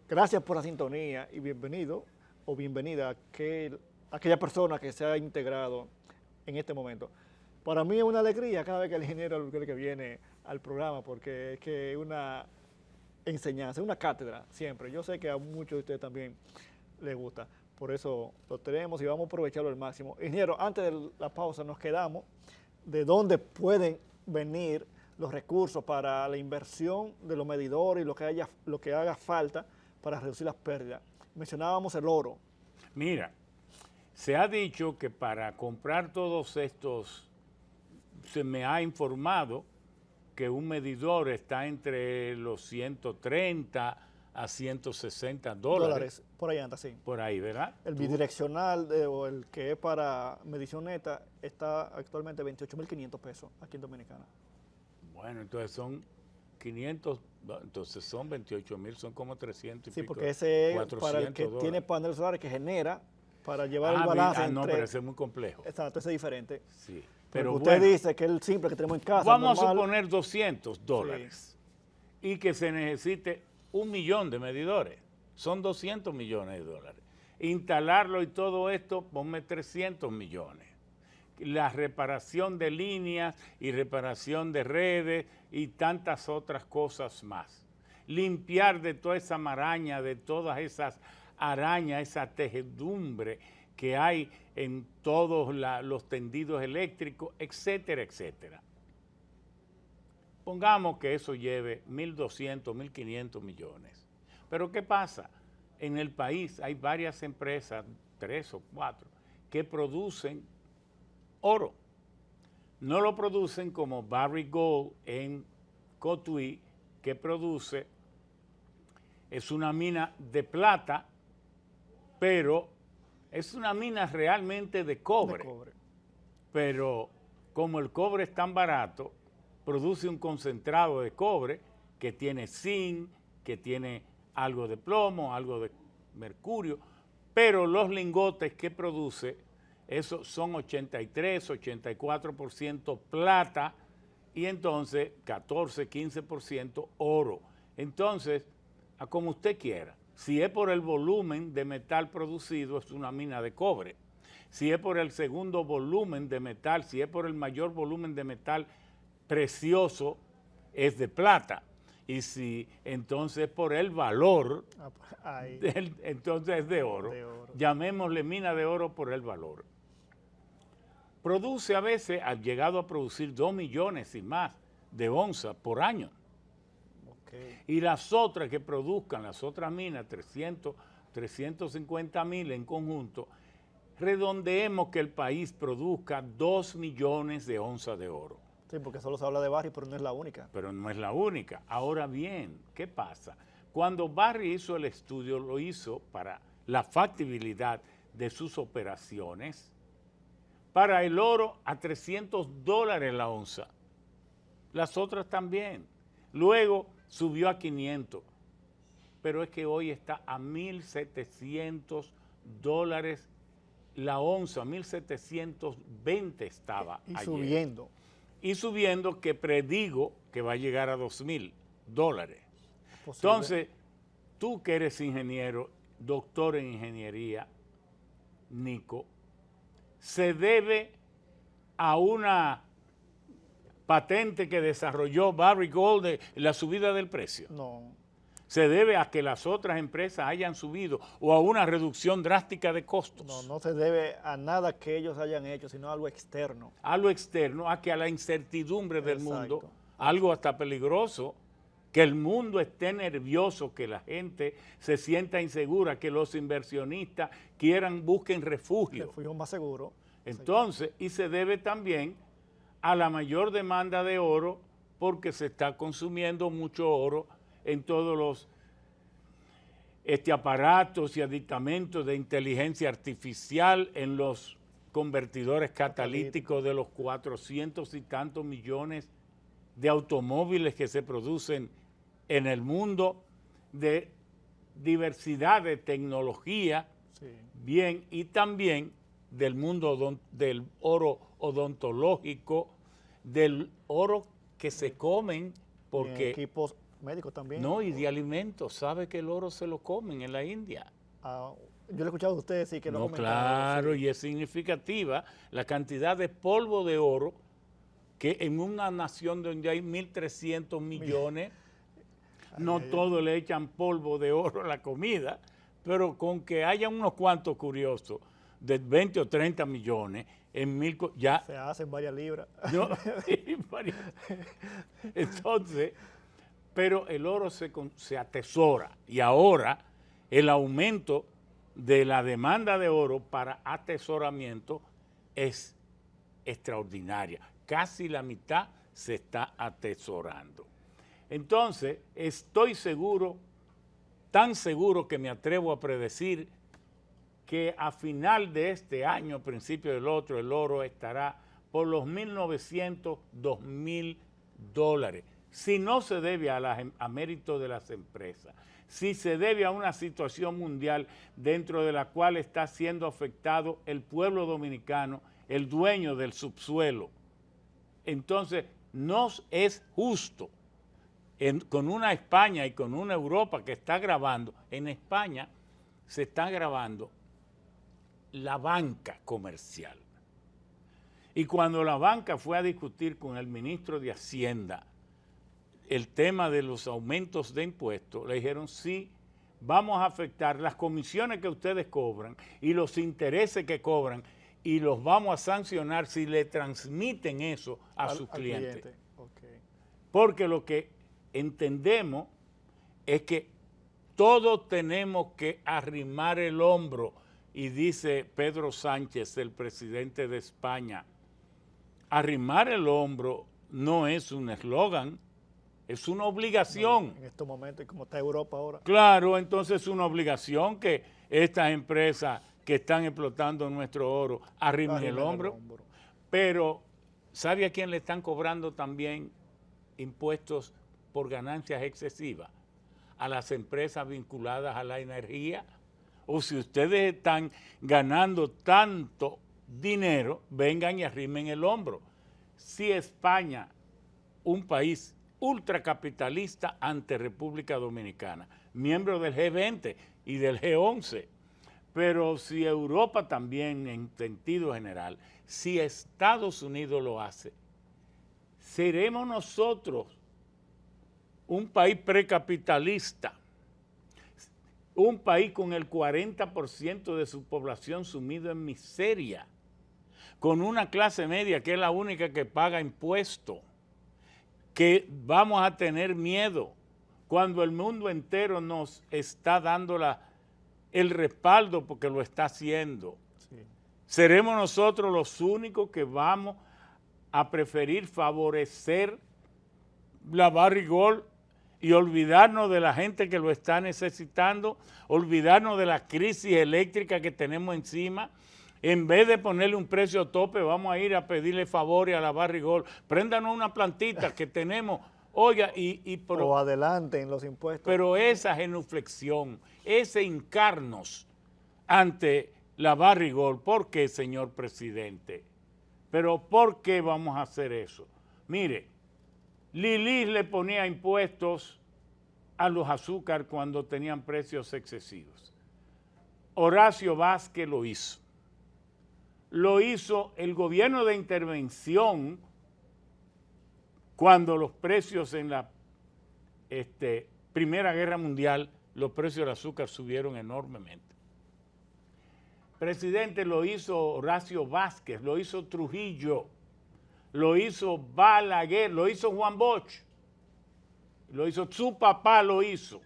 Gracias por la sintonía y bienvenido o bienvenida a aquella persona que se ha integrado en este momento. Para mí es una alegría cada vez que el ingeniero Albuquerque viene al programa porque es que es una enseñanza, una cátedra siempre. Yo sé que a muchos de ustedes también les gusta, por eso lo tenemos y vamos a aprovecharlo al máximo. Ingeniero, antes de la pausa nos quedamos de dónde pueden venir los recursos para la inversión de los medidores y lo que haga falta para reducir las pérdidas. Mencionábamos el oro. Mira, se ha dicho que para comprar todos estos, se me ha informado que un medidor está entre los 130 a 160 dólares. Por ahí anda, sí. Por ahí, ¿verdad? El bidireccional o el que es para medición neta está actualmente 28.500 pesos aquí en Dominicana. Bueno, entonces son 500, entonces son 28.000, son como 300 y Sí, pico, porque ese es 400 para el que dólares. tiene paneles solares que genera para llevar el balance no, entre... pero ese es muy complejo. Exacto, ese es diferente. Sí, Pero pero usted bueno, dice que es el simple que tenemos en casa. vamos normal. a suponer 200 dólares y que se necesite 1 millón de medidores. Son 200 millones de dólares. Instalarlo y todo esto, ponme 300 millones. La reparación de líneas y reparación de redes y tantas otras cosas más. Limpiar de toda esa maraña, de todas esas arañas, esa tejedumbre que hay en todos los tendidos eléctricos, etcétera, etcétera. Pongamos que eso lleve 1.200, 1.500 millones. Pero ¿qué pasa? En el país hay varias empresas, 3 o 4, que producen oro. No lo producen como Barrick Gold en Cotuí, que produce, es una mina de plata, pero es una mina realmente de cobre. Pero como el cobre es tan barato, produce un concentrado de cobre que tiene zinc, que tiene algo de plomo, algo de mercurio, pero los lingotes que produce, esos son 83, 84% plata y entonces 14, 15% oro. Entonces, a como usted quiera, si es por el volumen de metal producido, es una mina de cobre. Si es por el segundo volumen de metal, si es por el mayor volumen de metal precioso, es de plata. Y si entonces por el valor, entonces es de oro. Llamémosle mina de oro por el valor. Produce a veces, ha llegado a producir 2 millones y más de onzas por año. Y las otras que produzcan, las otras minas, 350.000 en conjunto, redondeemos que el país produzca 2 millones de onzas de oro. Sí, porque solo se habla de Barrick, pero no es la única. Pero no es la única. Ahora bien, ¿qué pasa? Cuando Barrick hizo el estudio, lo hizo para la factibilidad de sus operaciones, para el oro a 300 dólares la onza. Las otras también. Luego subió a 500. Pero es que hoy está a 1.700 dólares la onza, 1.720 estaba y ayer. Subiendo. Y subiendo, que predigo que va a llegar a 2.000 dólares. Entonces, tú que eres ingeniero, doctor en ingeniería, Nico, ¿se debe a una patente que desarrolló Barrick Gold de la subida del precio? No. ¿Se debe a que las otras empresas hayan subido o a una reducción drástica de costos? No, no se debe a nada que ellos hayan hecho, sino a algo externo. A lo externo, a que a la incertidumbre del mundo, algo hasta peligroso, que el mundo esté nervioso, que la gente se sienta insegura, que los inversionistas busquen refugio. Refugio más seguro. Entonces, y se debe también a la mayor demanda de oro, porque se está consumiendo mucho oro en todos los aparatos y aditamentos de inteligencia artificial, en los convertidores catalíticos de los 400 y tantos millones de automóviles que se producen en el mundo, de diversidad de tecnología, bien, y también del mundo del oro odontológico, del oro que se comen, porque médicos también. No, y de alimentos. ¿Sabe que el oro se lo comen en la India? Ah, yo le he escuchado de ustedes, sí, que lo No, comentado. claro, Sí. y es significativa la cantidad de polvo de oro que en una nación donde hay 1.300 millones, no todos le echan polvo de oro a la comida, pero con que haya unos cuantos curiosos de 20 o 30 millones, en ya... Se hacen varias libras. No, entonces, pero el oro se atesora y ahora el aumento de la demanda de oro para atesoramiento es extraordinaria. Casi la mitad se está atesorando. Entonces, estoy seguro, tan seguro que me atrevo a predecir que a final de este año, principio del otro, el oro estará por los 1.900, 2.000 dólares. Si no se debe a mérito de las empresas, si se debe a una situación mundial dentro de la cual está siendo afectado el pueblo dominicano, el dueño del subsuelo. Entonces, no es justo con una España y con una Europa que está grabando. En España se está grabando la banca comercial. Y cuando la banca fue a discutir con el ministro de Hacienda el tema de los aumentos de impuestos, le dijeron sí, vamos a afectar las comisiones que ustedes cobran y los intereses que cobran y los vamos a sancionar si le transmiten eso a sus clientes. Okay. Porque lo que entendemos es que todos tenemos que arrimar el hombro, y dice Pedro Sánchez, el presidente de España, arrimar el hombro no es un eslogan, es una obligación. En estos momentos, y como está Europa ahora. Claro, entonces es una obligación que estas empresas que están explotando nuestro oro arrimen el hombro. Pero, ¿sabe a quién le están cobrando también impuestos por ganancias excesivas? A las empresas vinculadas a la energía. O si ustedes están ganando tanto dinero, vengan y arrimen el hombro. Si España, un país ultracapitalista ante República Dominicana, miembro del G20 y del G11, pero si Europa también en sentido general, si Estados Unidos lo hace, seremos nosotros un país precapitalista, un país con el 40% de su población sumido en miseria, con una clase media que es la única que paga impuestos, que vamos a tener miedo cuando el mundo entero nos está dando el respaldo porque lo está haciendo. Sí. Seremos nosotros los únicos que vamos a preferir favorecer la barrigol y olvidarnos de la gente que lo está necesitando, olvidarnos de la crisis eléctrica que tenemos encima. En vez de ponerle un precio tope, vamos a ir a pedirle favores a la barrigol. Préndanos una plantita que tenemos, oiga, o adelanten los impuestos. Pero esa genuflexión, ese hincarnos ante la barrigol, ¿por qué, señor presidente? Pero ¿por qué vamos a hacer eso? Mire, Lili le ponía impuestos a los azúcar cuando tenían precios excesivos. Horacio Vázquez lo hizo. Lo hizo el gobierno de intervención cuando los precios en la Primera Guerra Mundial, los precios del azúcar subieron enormemente. Presidente, lo hizo Horacio Vázquez, lo hizo Trujillo, lo hizo Balaguer, lo hizo Juan Bosch, lo hizo su papá, lo hizo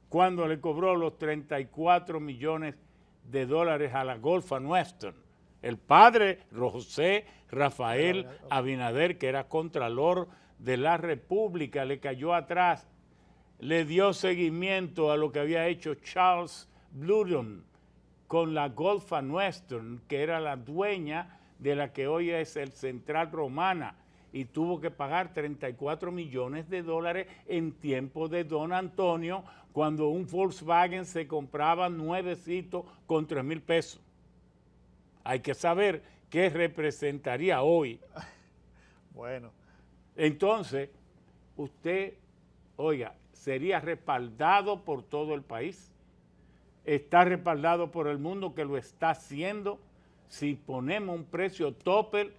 cuando le cobró los 34 millones de dólares a la Gulf and Western. El padre José Rafael Abinader, que era contralor de la República, le cayó atrás, le dio seguimiento a lo que había hecho Charles Blunden con la Gulf and Western, que era la dueña de la que hoy es el Central Romana, y tuvo que pagar 34 millones de dólares en tiempo de Don Antonio, cuando un Volkswagen se compraba nuevecito con 3,000 pesos. Hay que saber qué representaría hoy. Bueno. Entonces, usted oiga, sería respaldado por todo el país, está respaldado por el mundo que lo está haciendo si ponemos un precio tope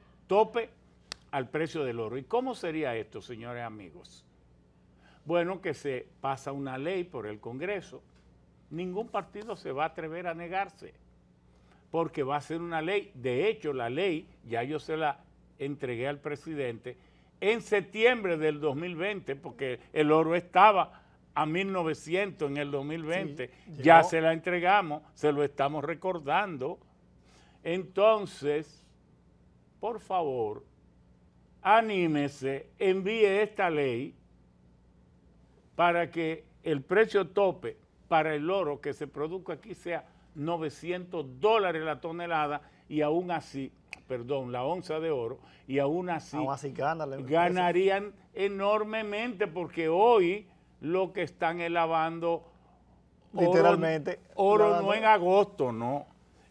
al precio del oro. ¿Y cómo sería esto, señores amigos? Bueno, que se pasa una ley por el Congreso, ningún partido se va a atrever a negarse, porque va a ser una ley. De hecho, la ley, ya yo se la entregué al presidente en septiembre del 2020, porque el oro estaba a 1.900 en el 2020, Sí, ya llegó. se la entregamos, se lo estamos recordando. Entonces, por favor, anímese, envíe esta ley para que el precio tope para el oro que se produzca aquí sea $900 la tonelada y aún así, perdón, la onza de oro, y aún así ganarían enormemente porque hoy lo que están es lavando Literalmente. oro no en agosto, no.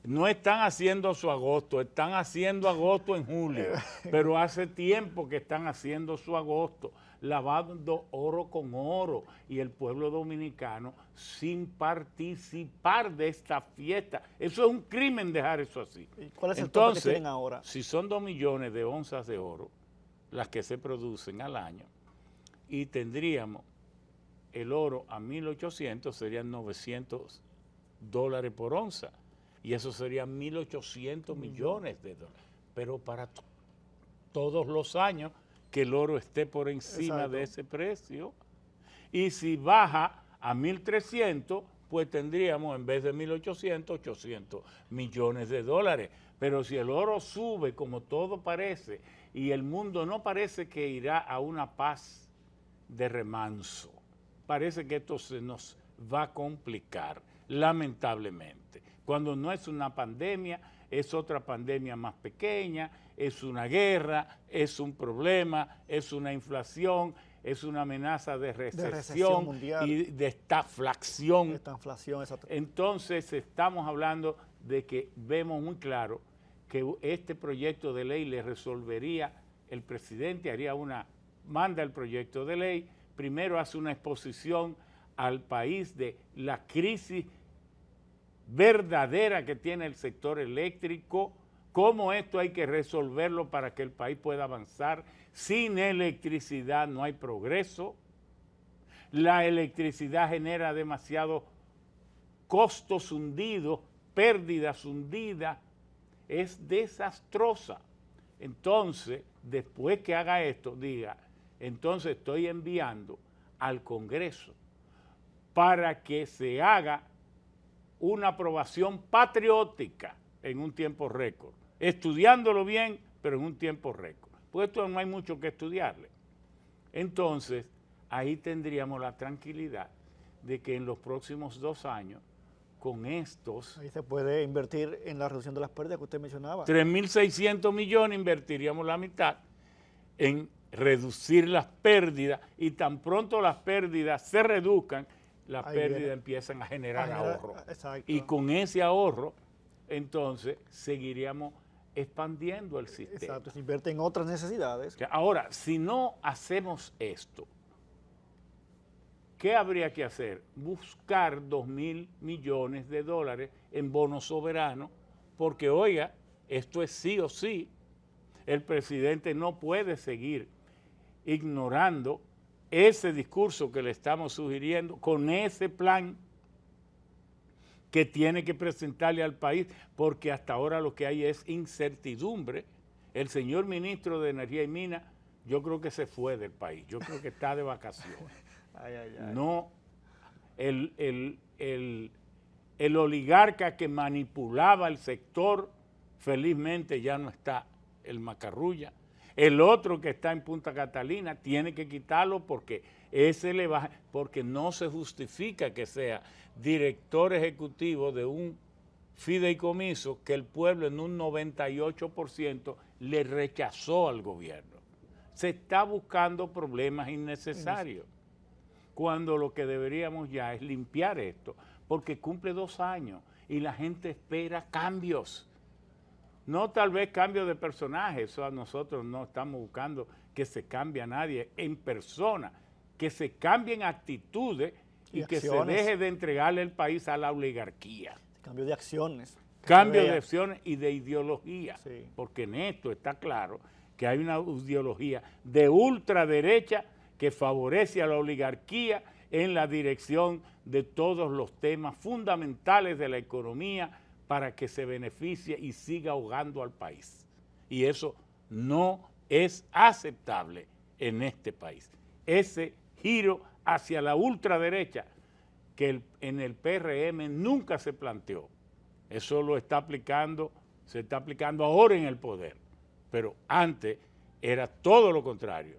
No están haciendo su agosto, están haciendo agosto en julio, pero hace tiempo que están haciendo su agosto, lavando oro con oro, y el pueblo dominicano sin participar de esta fiesta. Eso es un crimen dejar eso así. ¿Y cuál es el tope que Entonces, tienen ahora? si son 2 millones de onzas de oro las que se producen al año, y tendríamos el oro a 1.800, serían $900 por onza. Y eso serían 1.800 millones de dólares. Pero para todos los años que el oro esté por encima Exacto. de ese precio. Y si baja a 1.300, pues tendríamos en vez de 1.800, 800 millones de dólares. Pero si el oro sube como todo parece, y el mundo no parece que irá a una paz de remanso, parece que esto se nos va a complicar, lamentablemente. Cuando no es una pandemia, es otra pandemia más pequeña, es una guerra, es un problema, es una inflación, es una amenaza de recesión mundial. y de estaflación. Esta inflación, exacto. Entonces estamos hablando de que vemos muy claro que este proyecto de ley le resolvería, el presidente manda el proyecto de ley, primero hace una exposición al país de la crisis verdadera que tiene el sector eléctrico, cómo esto hay que resolverlo para que el país pueda avanzar. Sin electricidad no hay progreso. La electricidad genera demasiados costos hundidos, pérdidas hundidas, es desastrosa. Entonces, después que haga esto, diga, entonces estoy enviando al Congreso para que se haga una aprobación patriótica en un tiempo récord, estudiándolo bien, pero en un tiempo récord. Pues esto no hay mucho que estudiarle. Entonces, ahí tendríamos la tranquilidad de que en los próximos 2 años, con estos Ahí se puede invertir en la reducción de las pérdidas que usted mencionaba. 3.600 millones, invertiríamos la mitad en reducir las pérdidas, y tan pronto las pérdidas se reduzcan, las Ahí pérdidas viene. empiezan a generar ahorro. Exacto. Y con ese ahorro, entonces, seguiríamos expandiendo el sistema. Exacto, se invierte en otras necesidades. Ahora, si no hacemos esto, ¿qué habría que hacer? Buscar 2.000 millones de dólares en bonos soberanos, porque, oiga, esto es sí o sí. El presidente no puede seguir ignorando ese discurso que le estamos sugiriendo con ese plan que tiene que presentarle al país, porque hasta ahora lo que hay es incertidumbre. El señor ministro de Energía y Minas, yo creo que se fue del país, yo creo que está de vacaciones. Ay, ay, ay. No, el oligarca que manipulaba el sector, felizmente ya no está, el Macarrulla. El otro que está en Punta Catalina tiene que quitarlo porque ese le va, porque no se justifica que sea director ejecutivo de un fideicomiso que el pueblo en un 98% le rechazó al gobierno. Se está buscando problemas innecesarios, cuando lo que deberíamos ya es limpiar esto, porque cumple 2 años y la gente espera cambios. No tal vez cambio de personaje, eso a nosotros no estamos buscando que se cambie a nadie en persona. que se cambien actitudes y que se acciones. deje de entregarle el país a la oligarquía. Cambio de acciones. que Cambio se de vea. acciones y de ideología, Sí. porque en esto está claro que hay una ideología de ultraderecha que favorece a la oligarquía en la dirección de todos los temas fundamentales de la economía para que se beneficie y siga ahogando al país. Y eso no es aceptable en este país. Ese giro hacia la ultraderecha que en el PRM nunca se planteó. Eso se está aplicando ahora en el poder, pero antes era todo lo contrario,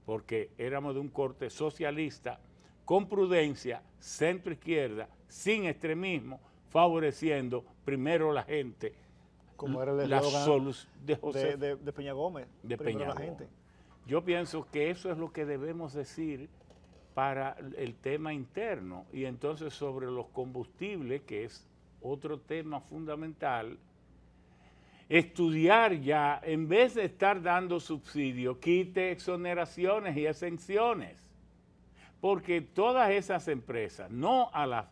porque éramos de un corte socialista, con prudencia, centro izquierda, sin extremismo, favoreciendo primero la gente, Como era el la eslogan solución de José de Peña Gómez. de primero Peña la Gómez. gente. Yo pienso que eso es lo que debemos decir para el tema interno. Y entonces sobre los combustibles, que es otro tema fundamental, estudiar ya, en vez de estar dando subsidios, quite exoneraciones y exenciones. Porque todas esas empresas, no a las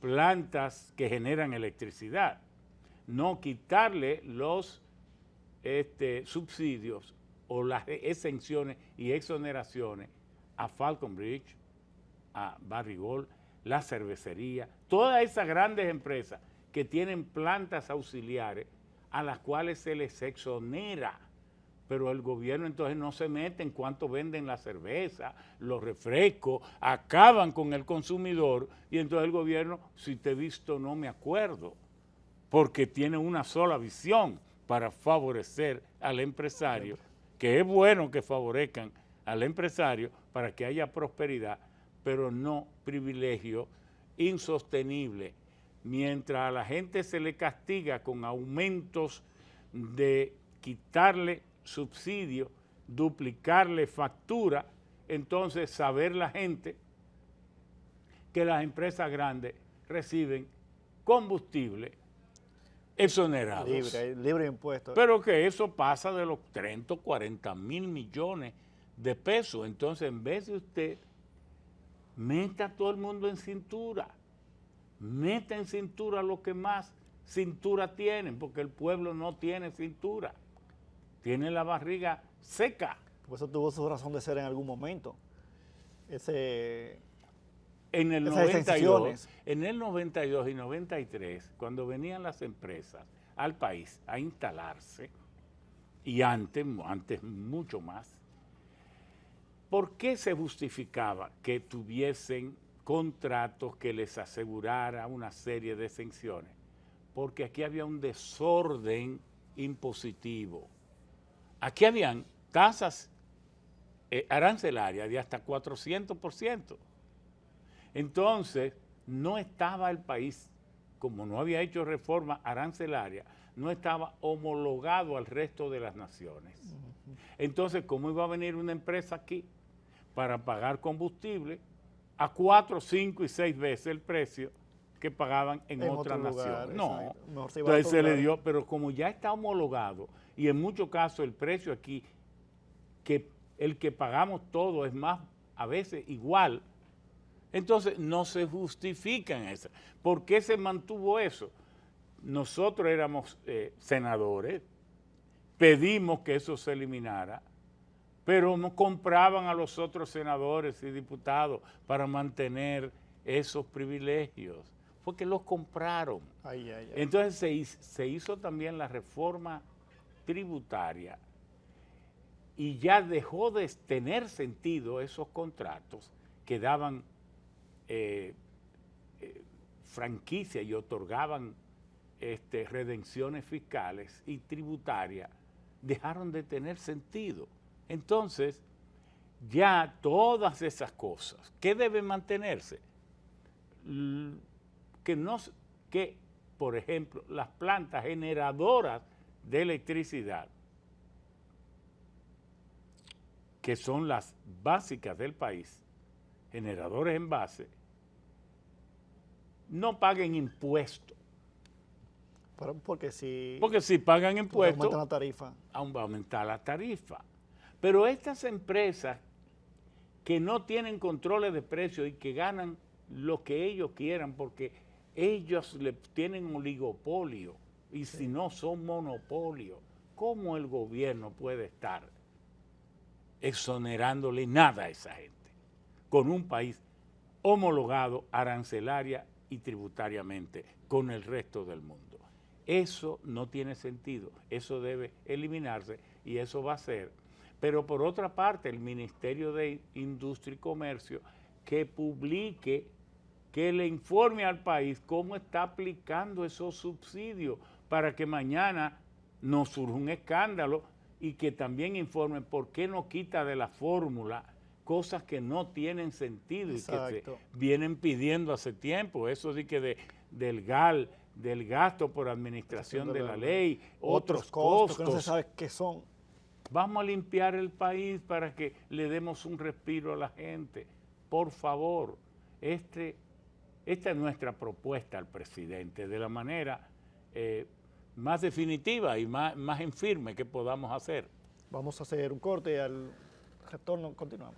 plantas que generan electricidad, no quitarle los subsidios o las exenciones y exoneraciones a Falcon Bridge, a Barrigol, la cervecería, todas esas grandes empresas que tienen plantas auxiliares a las cuales se les exonera, pero el gobierno entonces no se mete en cuánto venden la cerveza, los refrescos, acaban con el consumidor y entonces el gobierno, si te he visto no me acuerdo, porque tiene una sola visión para favorecer al empresario, que es bueno que favorezcan al empresario para que haya prosperidad, pero no privilegio insostenible. Mientras a la gente se le castiga con aumentos de quitarle subsidio, duplicarle factura, entonces saber la gente que las empresas grandes reciben combustible exonerados. Libre de impuestos. Pero que eso pasa de los 30 o 40 mil millones de pesos. Entonces, en vez de usted, meta a todo el mundo en cintura. Meta en cintura lo que más cintura tienen, porque el pueblo no tiene cintura. Tiene la barriga seca. Por eso tuvo su razón de ser en algún momento. En el Esas 92, exenciones. en el 92 y 93, cuando venían las empresas al país a instalarse, y antes mucho más, ¿por qué se justificaba que tuviesen contratos que les asegurara una serie de exenciones? Porque aquí había un desorden impositivo. Aquí habían tasas arancelarias de hasta 400%. Entonces, no estaba el país, como no había hecho reforma arancelaria, no estaba homologado al resto de las naciones. Entonces, ¿cómo iba a venir una empresa aquí para pagar combustible a 4, 5 y 6 veces el precio que pagaban en otras naciones? No, entonces se le dio, pero como ya está homologado y en muchos casos el precio aquí, que el que pagamos todo es más, a veces igual, entonces no se justifican esas. ¿Por qué se mantuvo eso? Nosotros éramos senadores, pedimos que eso se eliminara, pero no compraban a los otros senadores y diputados para mantener esos privilegios. Fue que los compraron. Entonces se hizo también la reforma tributaria y ya dejó de tener sentido esos contratos que daban franquicia y otorgaban redenciones fiscales y tributarias, dejaron de tener sentido. Entonces, ya todas esas cosas, ¿qué deben mantenerse? Que, por ejemplo, las plantas generadoras de electricidad, que son las básicas del país, generadores en base, no paguen impuestos. Porque si pagan impuestos, aumenta la tarifa. va a aumentar la tarifa. Pero estas empresas que no tienen controles de precios y que ganan lo que ellos quieran porque ellos tienen oligopolio y si no son monopolio, ¿cómo el gobierno puede estar exonerándole nada a esa gente con un país homologado arancelaria y tributariamente con el resto del mundo? Eso no tiene sentido, eso debe eliminarse y eso va a ser. Pero por otra parte, el Ministerio de Industria y Comercio que publique, que le informe al país cómo está aplicando esos subsidios para que mañana no surja un escándalo y que también informen por qué no quita de la fórmula cosas que no tienen sentido. Exacto. Y que se vienen pidiendo hace tiempo, eso sí que del GAL, del gasto por administración de la ley, otros costos que no se sabe qué son. Vamos a limpiar el país para que le demos un respiro a la gente. Por favor, esta es nuestra propuesta al presidente, de la manera más definitiva y más en firme que podamos hacer. Vamos a hacer un corte y al retorno continuamos.